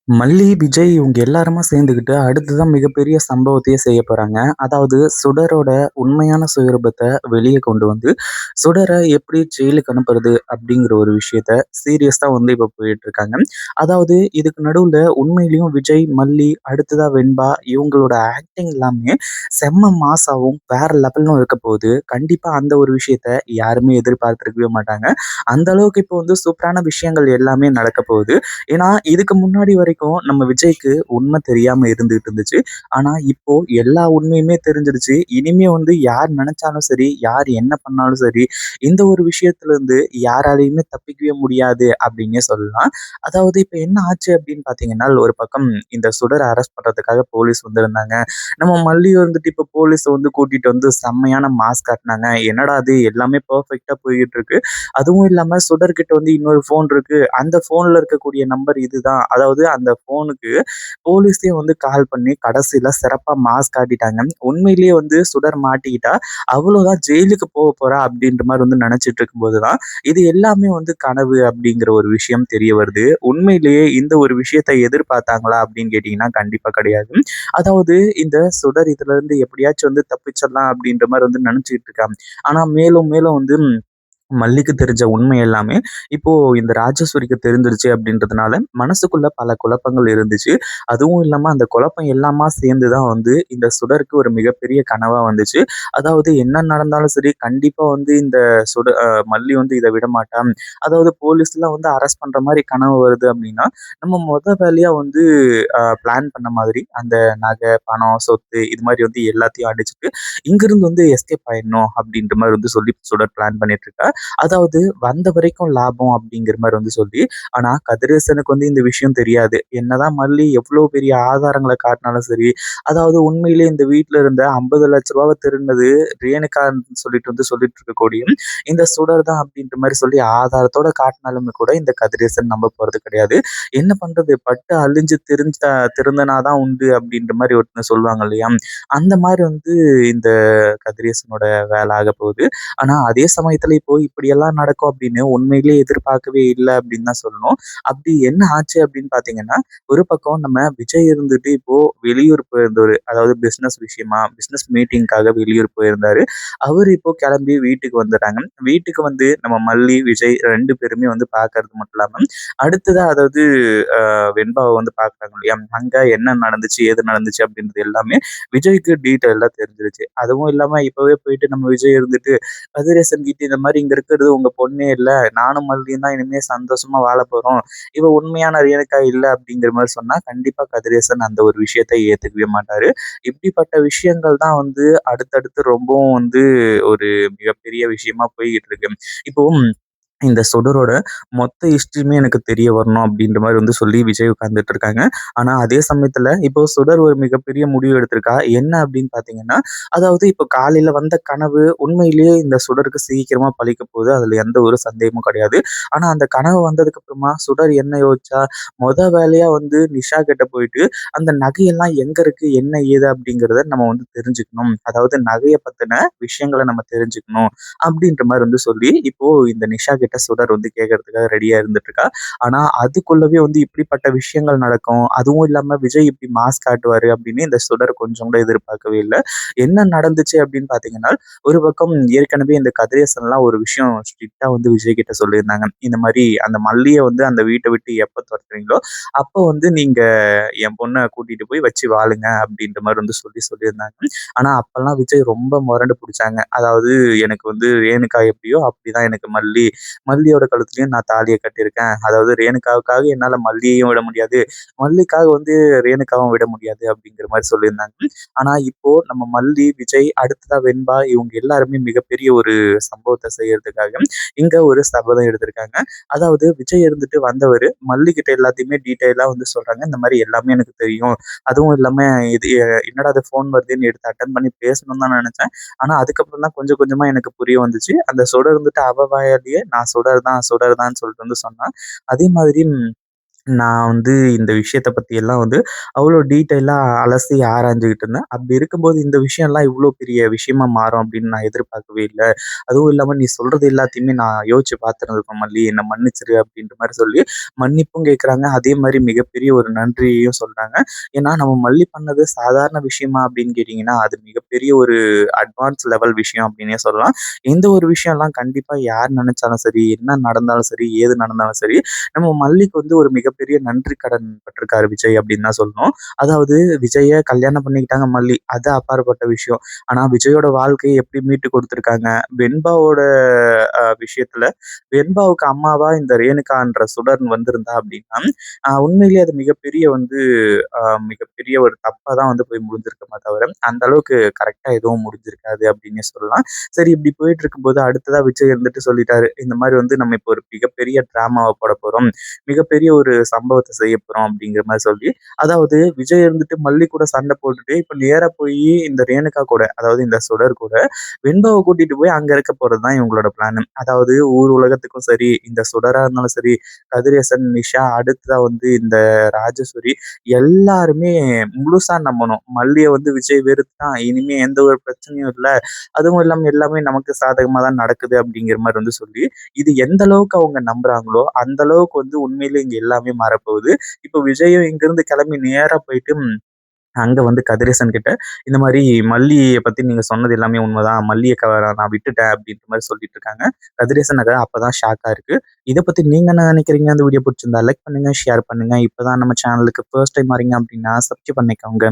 மல்லி, விஜய் இவங்க எல்லாருமா சேர்ந்துக்கிட்டு அடுத்ததான் மிகப்பெரிய சம்பவத்தையே செய்ய போறாங்க. அதாவது சுடரோட உண்மையான சுயரூபத்த வெளிய கொண்டு வந்து, சுடர எப்படி ஜெயிலுக்கு அனுப்புறது அப்படிங்கிற ஒரு விஷயத்த சீரியஸா வந்து இப்ப போயிட்டுருக்காங்க. அதாவது இதுக்கு நடுவுல உண்மையிலேயும் விஜய், மல்லி, அடுத்ததா வெண்பா இவங்களோட ஆக்டிங் எல்லாமே செம்ம மாஸாவும், வேற லெவல்லும் இருக்க போகுது. கண்டிப்பா அந்த ஒரு விஷயத்த யாருமே எதிர்பார்த்திருக்கவே மாட்டாங்க. அந்த அளவுக்கு இப்போ வந்து சூப்பரான விஷயங்கள் எல்லாமே நடக்க போகுது. ஏன்னா, இதுக்கு முன்னாடி வரைக்கும் நம்ம விஜய்க்கு உண்மை தெரியாம இருந்துகிட்டு இருந்துச்சு. ஆனா, இப்போ எல்லா உண்மையுமே தெரிஞ்சிருச்சு. இனிமே வந்து யார் நெனச்சாலும் சரி, யார் என்ன பண்ணாலும் சரி, இந்த ஒரு விஷயத்துல இருந்து யாராலயுமே தப்பிக்கவே முடியாது அப்டின்னே சொல்லலாம். அதாவது இப்ப என்ன ஆச்சு அப்டின்னு பார்த்தீங்கன்னா, ஒரு பக்கம் இந்த சுடர அரெஸ்ட் பண்றதுக்காக போலீஸ் வந்திருந்தாங்க. நம்ம மல்லி வந்துட்டு இப்ப போலீஸ வந்து கூட்டிட்டு வந்து செம்மையான மாஸ் காட்டுனாங்க. என்னடா இது எல்லாமே பெர்ஃபெக்ட்டா போய்கிட்டு இருக்கு. அதுவும் இல்லாம சுடர்கிட்ட வந்து இன்னொரு ஃபோன் இருக்கு. அந்த ஃபோன்ல இருக்கக்கூடிய நம்பர் இதுதான். அதாவது அந்த ஃபோனுக்கு போலீஸே வந்து கால் பண்ணி கடைசியில சிறப்பா மாஸ் காட்டிட்டாங்க. உண்மையிலேயே வந்து சுடர் மாட்டிக்கிட்டா, அவ்வளோதான் ஜெயிலுக்கு போறா அப்படின்ற மாரி வந்து நெனச்சிட்டு இருக்கும்போது தான், இது எல்லாமே வந்து கனவு அப்படிங்கிற ஒரு விஷயம் தெரிய வருது. உண்மையிலேயே இந்த ஒரு விஷயத்த எதிர்பார்த்தாங்களா அப்படின்னு கேட்டீங்கன்னா, கண்டிப்பா கிடையாது. அதாவது இந்த சுடர் இதுலருந்து எப்படியாச்சும் வந்து தப்பிச்சிடலாம் அப்படின்ற மாரி வந்து நெனச்சுக்கிட்டு இருக்காங்க. ஆனா மேலும் மேலும் வந்து மல்லிக்கு தெரிஞ்ச உண்மை எல்லாமே இப்போ இந்த ராஜேஸ்வரிக்கு தெரிஞ்சிருச்சு அப்படின்றதுனால மனசுக்குள்ள பல குழப்பங்கள் இருந்துச்சு. அதுவும் இல்லாம அந்த குழப்பம் எல்லாமா சேர்ந்து தான் வந்து இந்த சுடருக்கு ஒரு மிகப்பெரிய கனவா வந்துச்சு. அதாவது என்ன நடந்தாலும் சரி கண்டிப்பா வந்து இந்த மல்லி வந்து இத விடமாட்டா. அதாவது போலீஸ்லாம் வந்து அரெஸ்ட் பண்ற மாரி கனவு வருது அப்படின்னா, நம்ம வேலையா வந்து பிளான் பண்ண மாதிரி அந்த நகை, பணம், சொத்து இது மாரி வந்து எல்லாத்தையும் அடிச்சுட்டு இங்கிருந்து வந்து எஸ்கேப் ஆயிடணும் அப்படின்ற மாரி வந்து சொல்லி சுடர் பிளான் பண்ணிட்டு இருக்கா. அதாவது வந்த வரைக்கும் லாபம் அப்படிங்கிற மாரி வந்து சொல்லி, ஆனா கதிரேசனுக்கு வந்து இந்த விஷயம் தெரியாது. என்னதான் மல்லி எவ்ளோ பெரிய ஆதாரங்கள காட்டினாலும் சரி, அதாவது உண்மையிலேயே இந்த வீட்ல இருந்த ரூ. 50,00,000 திருடினது ரேணுகான்னு சொல்லிட்டு வந்து சொல்லிட்டு இருக்கக்கூடிய இந்த சுடர் தான் அப்படின்ற மாரி சொல்லி ஆதாரத்தோட காட்டினாலுமே கூட இந்த கதிரேசன் நம்ப போறது கிடையாது. என்ன பண்றது? பட்டு அழிஞ்சு திருந்தனா தான் உண்டு அப்படின்ற மாரி ஒருத்தங்க சொல்லுவாங்க இல்லையா? அந்த மாரி வந்து இந்த கதிரேசனோட வேலை ஆகப்போகுது. ஆனா, அதே சமயத்துல இப்போ இப்படியெல்லாம் நடக்கும் அப்படின்னு உண்மையிலேயே எதிர்பார்க்கவே இல்ல அப்படின்னு தான் சொல்லணும். அப்படி என்ன ஆச்சு அப்படின்னு பார்த்தீங்கன்னா, ஒரு பக்கம் நம்ம விஜய் இருந்துட்டு இப்போ வெளியூர் போயிருந்தவரு. அதாவது பிசினஸ் விஷயமா, பிசினஸ் மீட்டிங்க்காக வெளியூர் போயிருந்தாரு. அவரு இப்போ கிளம்பி வீட்டுக்கு வந்துட்டாங்க. வீட்டுக்கு வந்து நம்ம மல்லி, விஜய் 2 பேருமே வந்து பார்க்கறது மட்டும் இல்லாம, அடுத்ததா அதாவது வெண்பாவ வந்து பார்க்குறாங்க இல்லையா? அங்க என்ன நடந்துச்சு, ஏது நடந்துச்சு அப்படின்றது எல்லாமே விஜய்க்கு டீட்டெயிலா தெரிஞ்சிருச்சு. அதுவும் இல்லாம இப்பவே போயிட்டு நம்ம விஜய் இருந்துட்டு கதிரேசன் கிட்ட இந்த மாரி இங்க இருக்கிறது உங்க பொண்ணே இல்ல. நானும் மல்லியும் தான் இனிமே சந்தோஷமா வாழப் போறோம். இவ உண்மையான ரேணுகா இல்ல அப்படிங்கிற மாரி சொன்னா, கண்டிப்பா கதிரேசன் அந்த ஒரு விஷயத்த ஏத்துக்கவே மாட்டாரு. இப்படிப்பட்ட விஷயங்கள் தான் வந்து அடுத்தடுத்து ரொம்பவும் வந்து ஒரு மிகப்பெரிய விஷயமா போய்க்கிட்டு இருக்கு. இப்போ இந்த சுடரோட மொத்த ஹிஸ்டரியுமே எனக்கு தெரிய வரணும் அப்படின்ற மாரி வந்து சொல்லி விஜய் உட்கார்ந்துட்டு இருக்காங்க. ஆனா அதே சமயத்துல இப்போ சுடர் ஒரு மிகப்பெரிய முடிவு எடுத்திருக்கா. என்ன அப்படின்னு பார்த்தீங்கன்னா, அதாவது இப்போ காலையில வந்த கனவு உண்மையிலேயே இந்த சுடருக்கு சீக்கிரமா பலிக்க போகுது. அதுல எந்த ஒரு சந்தேகமும் கிடையாது. ஆனா அந்த கனவு வந்ததுக்கு அப்புறமா சுடர் என்ன யோசிச்சா, வேலையா வந்து நிஷா கிட்ட போயிட்டு, அந்த நகையெல்லாம் எங்க இருக்கு, என்ன ஏது அப்படிங்கிறத நம்ம வந்து தெரிஞ்சுக்கணும். அதாவது நகைய பத்தின விஷயங்கள நம்ம தெரிஞ்சுக்கணும். அப்படின்ற மாரி வந்து சொல்லி, இப்போ இந்த நிஷா கிட்ட சுடர் வந்து கேட்கறதுக்காக ரெடியா இருந்துட்டு இருக்கா. ஆனா, அதுக்குள்ளவே வந்து இப்படிப்பட்ட விஷயங்கள் நடக்கும். அதுவும் இல்லாம விஜய் இப்படி மாஸ் காட்டுவாரு அப்படின்னு இந்த சுடர் கொஞ்சம் கூட எதிர்பார்க்கவே இல்ல. என்ன நடந்துச்சு அப்படின்னு பார்த்தீங்கன்னா, ஒரு பக்கம் ஏற்கனவே இந்த கதிரேசன்லாம் ஒரு விஷயம் ஸ்ட்ரிக்ட்டா வந்து விஜய் கிட்ட சொல்லியிருந்தாங்க. இந்த மாரி அந்த மல்லிய வந்து அந்த வீட்ட விட்டு எப்ப தொரத்துறீங்களோ, அப்போ வந்து நீங்க என் பொண்ண கூட்டிட்டு போய் வச்சு வாழுங்க அப்படின்ற மாரி வந்து சொல்லியிருந்தாங்க. ஆனா, அப்பல்லாம் விஜய் ரொம்ப மொரண்டு புடிச்சாங்க. அதாவது எனக்கு வந்து ரேணுகா எப்படியோ அப்படிதான் எனக்கு மல்லி. மல்லியோட கழுத்துலயும் நான் தாலிய கட்டியிருக்கேன். அதாவது ரேணுகாவுக்காக என்னால மல்லியையும் விட முடியாது. மல்லிக்காக வந்து ரேணுகாவும் விட முடியாது அப்படிங்கிற மாரி சொல்லியிருந்தாங்க. ஆனா, இப்போ நம்ம மல்லி, விஜய், அடுத்ததா வெண்பா இவங்க எல்லாருமே மிகப்பெரிய ஒரு சம்பவத்த செய்யறதுக்காக இங்க ஒரு சபதம் எடுத்திருக்காங்க. அதாவது விஜய் இருந்துட்டு வந்தவரு மல்லி கிட்ட எல்லாத்தையுமே டீட்டெயிலா வந்து சொல்றாங்க. இந்த மாரி எல்லாமே எனக்கு தெரியும். அதுவும் இல்லாம இது என்னடா இது ஃபோன் வருதுன்னு எடுத்து அட்டெண்ட் பண்ணி பேசணும்னு தான் நெனச்சேன். ஆனா, அதுக்கப்புறம் தான் கொஞ்சம் கொஞ்சமா எனக்கு புரிய வந்துச்சு. அந்த சுடர் வந்துட்டு அவ வாயாலேயே நான் சுடர் தான், சுடர் தான்னு சொல்லிட்டு வந்து சொன்னா. அதே மாதிரி நான் வந்து இந்த விஷயத்த பத்தியெல்லாம் வந்து அவ்வளோ டீட்டெயிலா அலசி ஆராய்ஞ்சுகிட்டு இருந்தேன். அப்படி இருக்கும்போது இந்த விஷயம்லாம் இவ்வளோ பெரிய விஷயமா மாறும் அப்படின்னு நான் எதிர்பார்க்கவே இல்ல. அதுவும் இல்லாம நீ சொல்றது எல்லாத்தையுமே நான் யோசிச்சு பார்த்துருந்துருக்கேன் மல்லி. என்ன மன்னிச்சிரு அப்படின்ற மாரி சொல்லி மன்னிப்பும் கேட்குறாங்க. அதே மாரி மிகப்பெரிய ஒரு நன்றியையும் சொல்றாங்க. ஏன்னா நம்ம மல்லி பண்ணது சாதாரண விஷயமா அப்படின்னு கேட்டீங்கன்னா, அது மிகப்பெரிய ஒரு அட்வான்ஸ் லெவல் விஷயம் அப்படின்னே சொல்லலாம். எந்த ஒரு விஷயம்லாம் கண்டிப்பா யார் நெனச்சாலும் சரி, என்ன நடந்தாலும் சரி, ஏது நடந்தாலும் சரி, நம்ம மல்லிக்கு வந்து ஒரு மிகப்பெரிய நன்றி கடன் பட்டிருக்காரு விஜய் அப்படின்னு தான் சொல்லணும். அதாவது விஜய கல்யாணம் பண்ணிக்கிட்டாங்க மல்லி. அது அப்பாற்பட்ட விஷயம். ஆனா விஜயோட வாழ்க்கைய எப்படி மீட்டு குடுத்துருக்காங்க. வெண்பாவோட விஷயத்துல வெண்பாவுக்கு அம்மாவா இந்த ரேணுகான்ற சுடர் வந்திருந்தா அப்படின்னா, உண்மையிலேயே அது மிகப்பெரிய வந்து மிகப்பெரிய ஒரு தப்பா தான் வந்து போய் முடிஞ்சிருக்குமே தவிர, அந்த அளவுக்கு கரெக்ட்டா எதுவும் முடிஞ்சிருக்காது அப்படின்னே சொல்லலாம். சரி இப்படி போயிட்டு இருக்கும்போது அடுத்ததா விஜய் இருந்துட்டு சொல்லிட்டாரு. இந்த மாரி வந்து நம்ம இப்போ ஒரு மிகப்பெரிய டிராமாவ போடப் போறோம். மிகப்பெரிய ஒரு சம்பவத்த செய்யப் போறோம் அப்படிங்கிற மாரி சொல்லி, அதாவது விஜய் இருந்துட்டு மல்லி கூட சண்டை போட்டுட்டு, இப்ப நேரா போயி இந்த ரேணுகா கூட, அதாவது இந்த சுடர் கூட வெண்பாவ கூட்டிட்டு போய் அங்க இருக்க போறது தான் இவங்களோட பிளான். அதாவது ஊர் உலகத்துக்கும் சரி, இந்த சுடரா இருந்தாலும் சரி, கதிரேசன், நிஷா, அடுத்ததா வந்து இந்த ராஜேஸ்வரி எல்லாருமே முழுசா நம்பணும். மல்லிய வந்து விஜய் வெறுத்துட்டான். இனிமே எந்த ஒரு பிரச்சனையும் இல்ல. அதுவும் இல்லாம எல்லாமே நமக்கு சாதகமா தான் நடக்குது அப்படிங்கிற மாரி வந்து சொல்லி, இது எந்த அளவுக்கு அவங்க நம்புறாங்களோ, அந்த அளவுக்கு வந்து உண்மையிலே இங்க எல்லாமே மாறப்போகுது. இப்போ விஜயும் இங்கிருந்து கிளம்பி நேரா போயிட்டு அங்க வந்து கதிரேசன் கிட்ட இந்த மாரி மல்லிய பத்தி நீங்க சொன்னது எல்லாமே உண்மதான். மல்லிய நான் விட்டுட்டேன் அப்படின்ற மாரி சொல்லிட்டு இருக்காங்க. கதிரேசன் அப்பதான் ஷாக்கா இருக்கு. இத பத்தி நீங்க என்ன நினைக்கிறீங்க? இந்த வீடியோ புடிச்சிருந்தா லைக் பண்ணுங்க, ஷேர் பண்ணுங்க. இப்பதான் நம்ம சேனலுக்கு ஃபர்ஸ்ட் டைம் வரீங்க அப்படின்னா சப்ஸ்கிரைப் பண்ணிக்கோங்க.